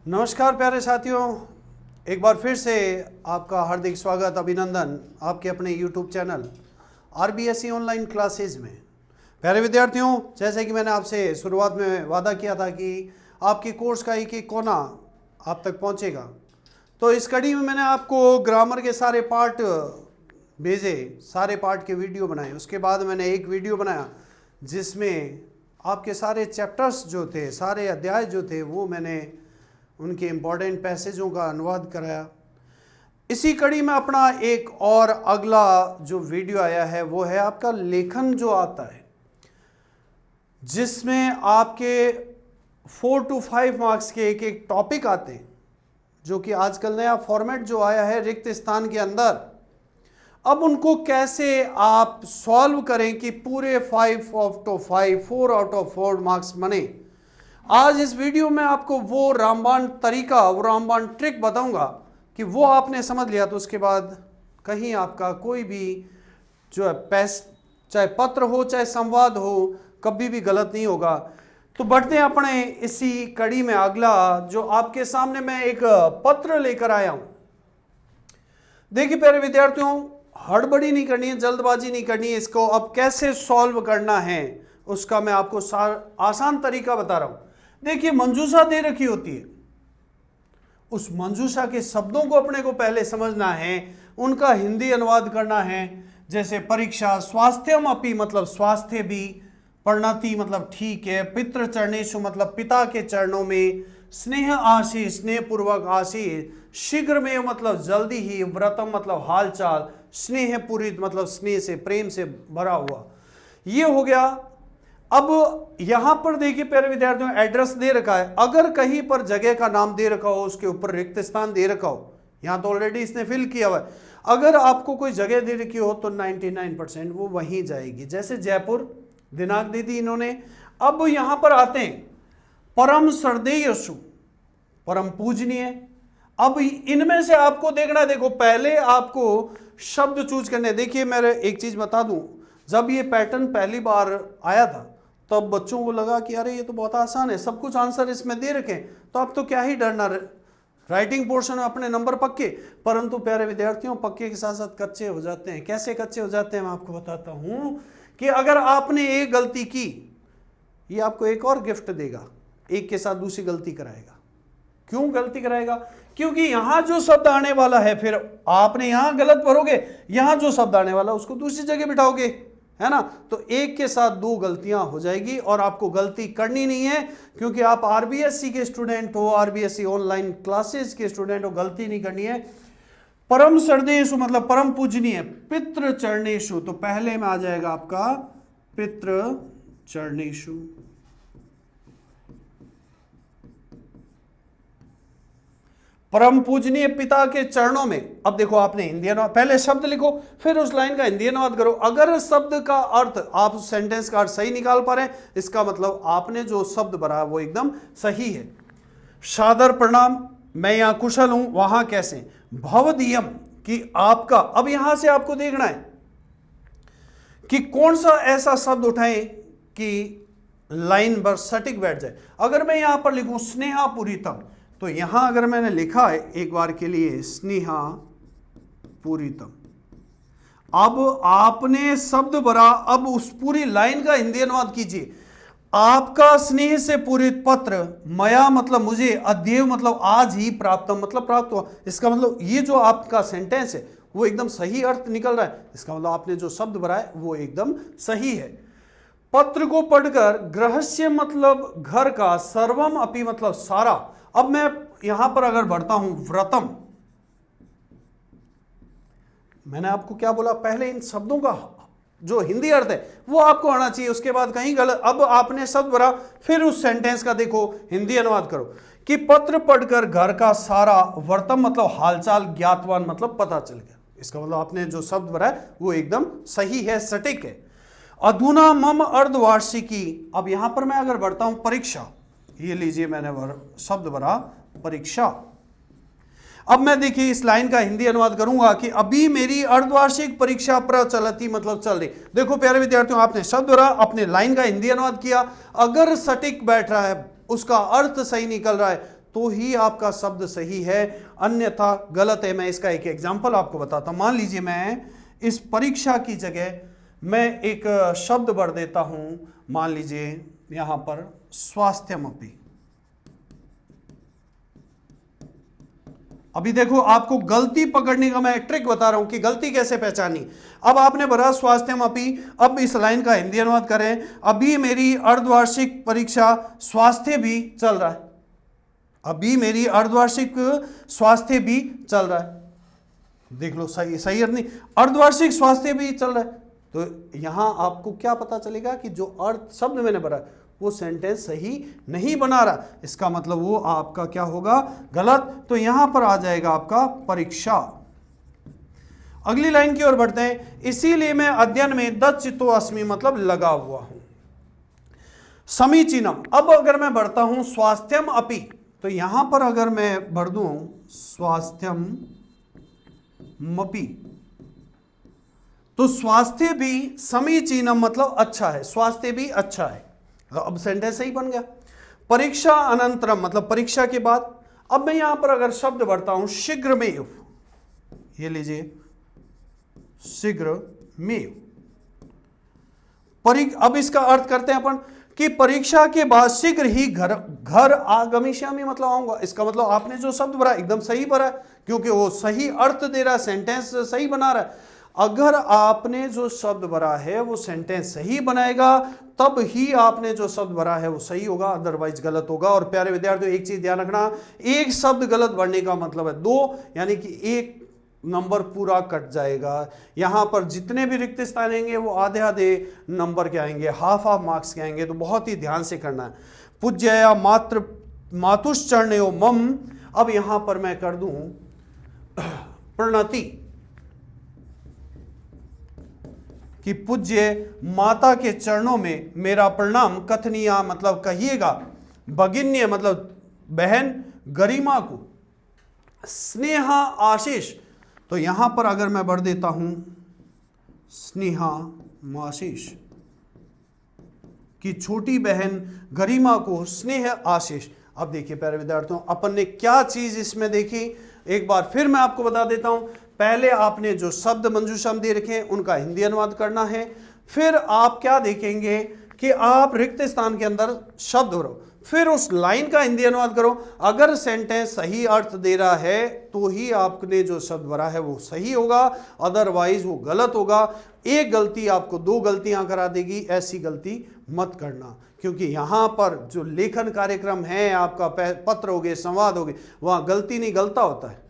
नमस्कार प्यारे साथियों, एक बार फिर से आपका हार्दिक स्वागत, अभिनंदन आपके अपने YouTube channel RBSE online classes में। प्यारे विद्यार्थियों, जैसे कि मैंने आपसे शुरुआत में वादा किया था कि आपके कोर्स का एक एक कोना आप तक पहुंचेगा, तो इस कड़ी में मैंने आपको ग्रामर के सारे पार्ट भेजे, सारे पार्ट के वीडियो बनाए। उसके बाद मैंने एक वीडियो बनाया जिसमें आपके सारे चैप्टर्स जो थे, सारे अध्याय जो थे, वो मैंने उनके इम्पॉर्टेंट पैसेजों का अनुवाद कराया। इसी कड़ी में अपना एक और अगला जो वीडियो आया है वो है आपका लेखन जो आता है, जिसमें आपके 4 to 5 मार्क्स के एक एक टॉपिक आते हैं, जो कि आजकल नया फॉर्मेट जो आया है रिक्त स्थान के अंदर। अब उनको कैसे आप सॉल्व करें कि पूरे 5 out of 5, 4 out of 4 marks बने। आज इस वीडियो में आपको वो रामबाण तरीका, वो रामबाण ट्रिक बताऊंगा कि वो आपने समझ लिया तो उसके बाद कहीं आपका कोई भी जो है चाहे पत्र हो चाहे संवाद हो, कभी भी गलत नहीं होगा। तो बढ़ते हैं अपने इसी कड़ी में। अगला जो आपके सामने मैं एक पत्र लेकर आया हूं। देखिए प्यारे विद्यार्थियों, हड़बड़ी नहीं करनी है, जल्दबाजी नहीं करनी है। इसको अब कैसे सॉल्व करना है उसका मैं आपको आसान तरीका बता रहा हूं। देखिए, मंजूषा दे रखी होती है, उस मंजूषा के शब्दों को अपने को पहले समझना है, उनका हिंदी अनुवाद करना है। जैसे परीक्षा, स्वास्थ्यम अपि मतलब स्वास्थ्य भी, परिणति मतलब ठीक है, पितृ चरणेषु मतलब पिता के चरणों में, स्नेह आशीष स्नेह पूर्वक आशीष, शीघ्र में मतलब जल्दी ही, व्रतम मतलब हालचाल, स्नेह पूरित मतलब स्नेह से, प्रेम से भरा हुआ। ये हो गया। अब यहां पर देखिए प्यारे विद्यार्थियों, एड्रेस दे रखा है। अगर कहीं पर जगह का नाम दे रखा हो, उसके ऊपर रिक्त स्थान दे रखा हो, यहां तो ऑलरेडी इसने फिल किया हुआ है। अगर आपको कोई जगह दे रखी हो तो 99% वो वहीं जाएगी। जैसे जयपुर, दिनांक दी थी इन्होंने। अब यहां पर आते हैं, परम श्रद्धेयसु, परम पूजनीय। अब इनमें से आपको देखना है, देखो पहले आपको शब्द चूज करने। देखिए मैं एक चीज बता दूं, जब ये पैटर्न पहली बार आया था तब बच्चों को लगा कि अरे ये तो बहुत आसान है, सब कुछ आंसर इसमें दे रखे, तो अब तो क्या ही डरना, राइटिंग पोर्शन में अपने नंबर पक्के। परंतु प्यारे विद्यार्थियों, पक्के के साथ साथ कच्चे हो जाते हैं। कैसे कच्चे हो जाते हैं मैं आपको बताता हूं कि अगर आपने एक गलती की, ये आपको एक और गिफ्ट देगा, एक के साथ दूसरी गलती कराएगा। क्यों गलती कराएगा? क्योंकि यहां जो शब्द आने वाला है, फिर आपने यहां गलत भरोगे, यहां जो शब्द आने वाला उसको दूसरी जगह बिठाओगे, है ना। तो एक के साथ दो गलतियां हो जाएगी और आपको गलती करनी नहीं है, क्योंकि आप RBSE के स्टूडेंट हो, RBSE ऑनलाइन क्लासेस के स्टूडेंट हो, गलती नहीं करनी है। परम श्रद्धेषु मतलब परम पूजनीय, पितृ चरणेषु, तो पहले में आ जाएगा आपका पितृ चरणेषु। परम पूजनीय पिता के चरणों में। अब देखो आपने हिंदी अनुवाद, पहले शब्द लिखो फिर उस लाइन का हिंदी अनुवाद करो। अगर शब्द का अर्थ, आप सेंटेंस का अर्थ सही निकाल पा रहे हैं, इसका मतलब आपने जो शब्द भरा वो एकदम सही है। सादर प्रणाम, मैं यहां कुशल हूं, वहां कैसे। भवदीयम कि आपका। अब यहां से आपको देखना है कि कौन सा ऐसा शब्द उठाएं कि लाइन पर सटीक बैठ जाए। अगर मैं यहां पर लिखूं स्नेहापूरितम, तो यहां अगर मैंने लिखा है एक बार के लिए स्नेहा पूरितम, अब आपने शब्द भरा, अब उस पूरी लाइन का हिंदी अनुवाद कीजिए। आपका स्नेह से पूरित पत्र, मया मतलब मुझे, अद्येव मतलब आज ही, प्राप्तम मतलब प्राप्त हुआ। इसका मतलब ये जो आपका सेंटेंस है वो एकदम सही अर्थ निकल रहा है। इसका मतलब आपने जो शब्द भरा है वो एकदम सही है। पत्र को पढ़कर, गृहस्य मतलब घर का, सर्वम अपि मतलब सारा। अब मैं यहां पर अगर बढ़ता हूं, व्रतम, मैंने आपको क्या बोला, पहले इन शब्दों का जो हिंदी अर्थ है वो आपको आना चाहिए, उसके बाद कहीं गलत। अब आपने शब्द भरा, फिर उस सेंटेंस का देखो हिंदी अनुवाद करो कि पत्र पढ़कर घर का सारा, व्रतम मतलब हालचाल, ज्ञातवान मतलब पता चल गया। इसका मतलब आपने जो शब्द भरा है वो एकदम सही है, सटीक है। अधुना मम अर्धवार्षिकी। अब यहां पर मैं अगर बढ़ता हूं, परीक्षा, ये लीजिए मैंने शब्द भरा परीक्षा। अब मैं देखिए इस लाइन का हिंदी अनुवाद करूंगा कि अभी मेरी अर्धवार्षिक परीक्षा प्रचलती मतलब चल रही। देखो प्यारे विद्यार्थियों, आपने शब्द भरा, अपने लाइन का हिंदी अनुवाद किया। अगर सटीक बैठ रहा है, उसका अर्थ सही निकल रहा है, तो ही आपका शब्द सही है, अन्यथा गलत है। मैं इसका एक एग्जांपल आपको बताता हूं। मान लीजिए मैं इस परीक्षा की जगह मैं एक शब्द भर देता हूं, मान लीजिए यहां पर स्वास्थ्यमपि। अभी देखो आपको गलती पकड़ने का मैं एक ट्रिक बता रहा हूं कि गलती कैसे पहचानी। अब आपने भरा स्वास्थ्यमपि, अब इस लाइन का हिंदी अनुवाद करें। अभी मेरी अर्धवार्षिक परीक्षा स्वास्थ्य भी चल रहा है, अभी मेरी अर्धवार्षिक स्वास्थ्य भी चल रहा है। देख लो सही सही अर्थ नहीं, अर्धवार्षिक स्वास्थ्य भी चल रहा है। तो यहां आपको क्या पता चलेगा कि जो अर्थ शब्द मैंने भरा वो सेंटेंस सही नहीं बना रहा, इसका मतलब वो आपका क्या होगा, गलत। तो यहां पर आ जाएगा आपका परीक्षा। अगली लाइन की ओर बढ़ते हैं। इसीलिए मैं अध्ययन में दक्षितो अस्मि मतलब लगा हुआ हूं। समीचीनम, अब अगर मैं बढ़ता हूं स्वास्थ्यम अपि, तो यहां पर अगर मैं भर दूं स्वास्थ्यम मपि, तो स्वास्थ्य भी समीचीनम मतलब अच्छा है, स्वास्थ्य भी अच्छा है। अब सेंटेंस सही बन गया। परीक्षा अनंतरम मतलब परीक्षा के बाद। अब मैं यहां पर अगर शब्द भरता हूं शीघ्रमेव, ये लीजिए शीघ्रमेव, अब इसका अर्थ करते हैं अपन कि परीक्षा के बाद शीघ्र ही घर आगमिष्यामि मतलब आऊंगा। इसका मतलब आपने जो शब्द भरा एकदम सही भरा, क्योंकि वो सही अर्थ दे रहा है, सेंटेंस सही बना रहा है। अगर आपने जो शब्द भरा है वो सेंटेंस सही बनाएगा, तब ही आपने जो शब्द भरा है वो सही होगा, अदरवाइज गलत होगा। और प्यारे विद्यार्थियों एक चीज ध्यान रखना, एक शब्द गलत भरने का मतलब है 2, यानी कि 1 नंबर पूरा कट जाएगा। यहां पर जितने भी रिक्त स्थान आएंगे वो आधे आधे नंबर के आएंगे, हाफ हाफ मार्क्स के आएंगे। तो बहुत ही ध्यान से करना है। पूज्यया मातृ मातुश्चरणयो मम, अब यहां पर मैं कर दूं प्रणति, कि पूज्य माता के चरणों में मेरा प्रणाम, कथनीय मतलब कहिएगा, भगिन्य मतलब बहन, गरिमा को, स्नेहा आशीष, तो यहां पर अगर मैं भर देता हूं स्नेहा आशीष, कि छोटी बहन गरिमा को स्नेह आशीष। अब देखिए प्यारे विद्यार्थियों, अपन ने क्या चीज इसमें देखी, एक बार फिर मैं आपको बता देता हूं। पहले आपने जो शब्द मंजूषा में दे रखे हैं उनका हिंदी अनुवाद करना है, फिर आप क्या देखेंगे कि आप रिक्त स्थान के अंदर शब्द भरो, फिर उस लाइन का हिंदी अनुवाद करो। अगर सेंटेंस सही अर्थ दे रहा है तो ही आपने जो शब्द भरा है वो सही होगा, अदरवाइज वो गलत होगा। एक गलती आपको 2 गलतियां करा देगी, ऐसी गलती मत करना, क्योंकि यहां पर जो लेखन कार्यक्रम है आपका, पत्र हो गए, संवाद हो गए, वहां गलती नहीं गलता होता है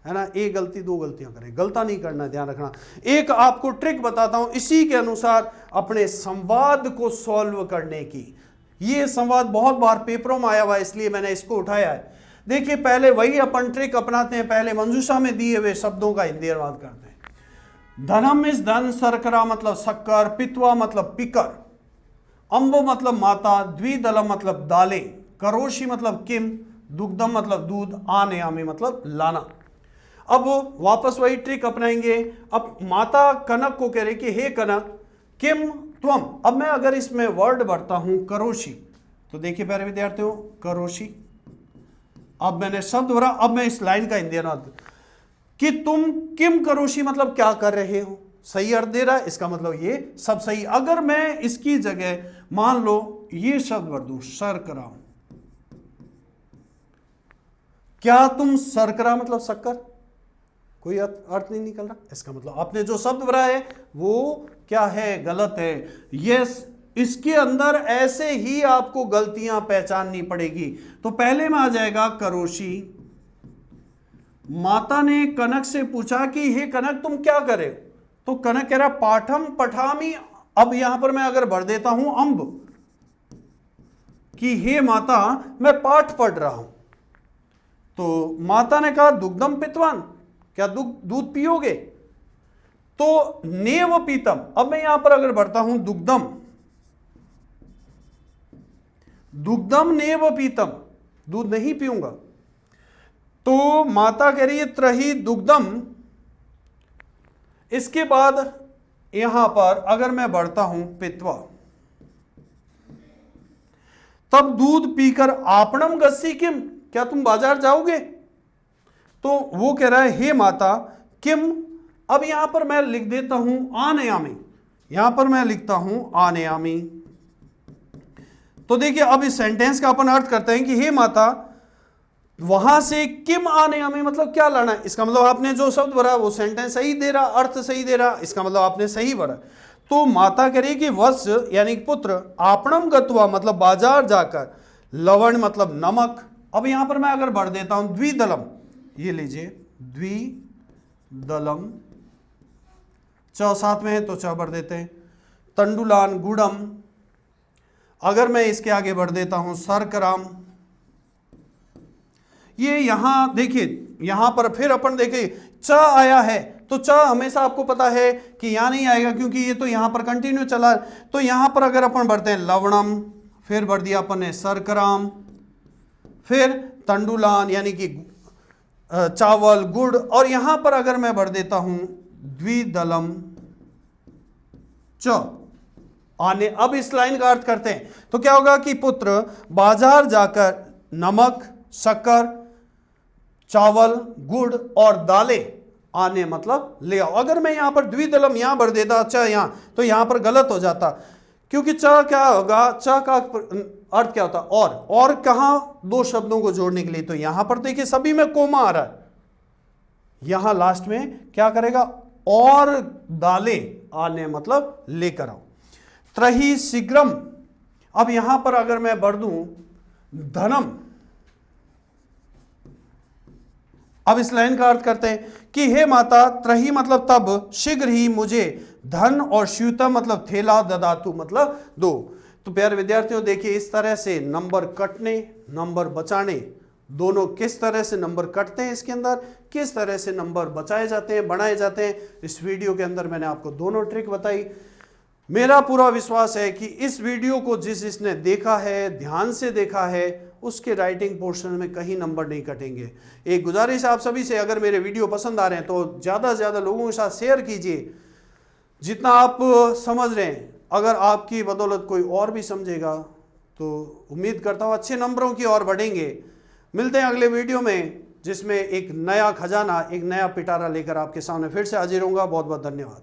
ना। एक गलती 2 गलतियां करें, गलता नहीं करना, ध्यान रखना। एक आपको ट्रिक बताता हूं इसी के अनुसार अपने संवाद को सॉल्व करने की। ये संवाद बहुत बार पेपरों में आया हुआ है, इसलिए मैंने इसको उठाया है। देखिए पहले वही अपन ट्रिक अपनाते हैं, पहले मंजूषा में दिए हुए शब्दों का हिंदी अनुवाद करते हैं। धनम इस धन, शर्करा मतलब शक्कर, पित्वा मतलब पिकर, अम्बो मतलब माता, द्विदलम मतलब दालें, करोशी मतलब किम, दुग्धम मतलब दूध, आनयामी मतलब लाना। अब वापस वही ट्रिक अपनाएंगे। अब माता कनक को कह रही कि हे कनक, किम त्वम। अब मैं अगर इसमें वर्ड भरता हूं करोशी, तो देखिए प्यारे विद्यार्थियों करोशी, अब मैंने शब्द भरा। अब मैं इस लाइन का हिंदी अनुवाद कि तुम किम करोशी मतलब क्या कर रहे हो, सही अर्थ दे रहा है, इसका मतलब ये सब सही। अगर मैं इसकी जगह मान लो ये शब्द भर दूं शर्करा, क्या तुम शर्करा मतलब शक्कर, कोई अर्थ नहीं निकल रहा, इसका मतलब आपने जो शब्द भरा है वो क्या है, गलत है। यस, इसके अंदर ऐसे ही आपको गलतियां पहचाननी पड़ेगी। तो पहले में आ जाएगा करोशी। माता ने कनक से पूछा कि हे कनक तुम क्या करे, तो कनक कह रहा पाठम पठामी। अब यहां पर मैं अगर भर देता हूं अम्ब, कि हे माता मैं पाठ पढ़ रहा हूं, तो माता ने कहा दुग्धम पितवान, क्या दूध पियोगे, तो नेव पीतम। अब मैं यहां पर अगर भरता हूं दुग्धम, दुग्धम नेव पीतम, दूध नहीं पीऊंगा, तो माता कह रही है त्रही दुग्धम। इसके बाद यहां पर अगर मैं बढ़ता हूं पित्वा, तब दूध पीकर आपणम गस्सी किम, क्या तुम बाजार जाओगे? तो वो कह रहा है हे माता किम। अब यहां पर मैं लिख देता हूं आनयामी, यहां पर मैं लिखता हूं आनयामी। तो देखिए अब इस सेंटेंस का अपन अर्थ करते हैं कि हे माता, वहां से किम आनयामी मतलब क्या लाना है। इसका मतलब आपने जो शब्द भरा वो सेंटेंस सही दे रहा, अर्थ सही दे रहा, इसका मतलब आपने सही भरा। तो माता कह रही कि वत्स यानी पुत्र, आपणम गत्वा मतलब बाजार जाकर, लवण मतलब नमक। अब यहां पर मैं अगर भर देता हूं द्विदलम, ये लीजिए द्विदलम, च साथ में है तो च भर देते हैं, तंडुलान गुड़म। अगर मैं इसके आगे बढ़ देता हूं शर्कराम, ये यहां देखिए, यहां पर फिर अपन देखिए च आया है, तो च हमेशा आपको पता है कि यहां नहीं आएगा क्योंकि ये तो यहां पर कंटिन्यू चला है। तो यहां पर अगर अपन बढ़ते हैं लवणम, फिर बढ़ दिया अपन ने शर्कराम, फिर तंडुलान यानी कि चावल गुड़, और यहां पर अगर मैं बढ़ देता हूं द्विदलम च आने। अब इस लाइन का अर्थ करते हैं तो क्या होगा कि पुत्र बाजार जाकर नमक, शक्कर, चावल, गुड़ और दालें आने मतलब ले आओ। अगर मैं यहां पर द्विदलम यहां भर देता च यहां, तो यहां पर गलत हो जाता, क्योंकि च क्या होगा, च का अर्थ क्या होता और कहां दो शब्दों को जोड़ने के लिए। तो यहां पर देखिए सभी में कोमा आ रहा है, यहां लास्ट में क्या करेगा, और दालें आने मतलब लेकर आओ। त्रही शीघ्रम, अब यहां पर अगर मैं बढ़ दूं धनम, अब इस लाइन का अर्थ करते हैं कि हे माता, त्रही मतलब तब, शीघ्र ही मुझे धन, और श्यूता मतलब थैला, ददातु मतलब दो। तो प्यारे विद्यार्थियों देखिए इस तरह से नंबर कटने, नंबर बचाने, दोनों किस तरह से नंबर कटते हैं इसके अंदर, किस तरह से नंबर बचाए जाते हैं, बढ़ाए जाते हैं, इस वीडियो के अंदर मैंने आपको दोनों ट्रिक बताई। मेरा पूरा विश्वास है कि इस वीडियो को जिसने देखा है, ध्यान से देखा है, उसके राइटिंग पोर्शन में कहीं नंबर नहीं कटेंगे। एक गुजारिश आप सभी से, अगर मेरे वीडियो पसंद आ रहे हैं तो ज़्यादा से ज़्यादा लोगों के साथ शेयर कीजिए, जितना आप समझ रहे हैं। अगर आपकी बदौलत कोई और भी समझेगा तो उम्मीद करता हूँ अच्छे नंबरों की ओर बढ़ेंगे। मिलते हैं अगले वीडियो में, जिसमें एक नया खजाना, एक नया पिटारा लेकर आपके सामने फिर से हाजिर होऊंगा। बहुत बहुत धन्यवाद।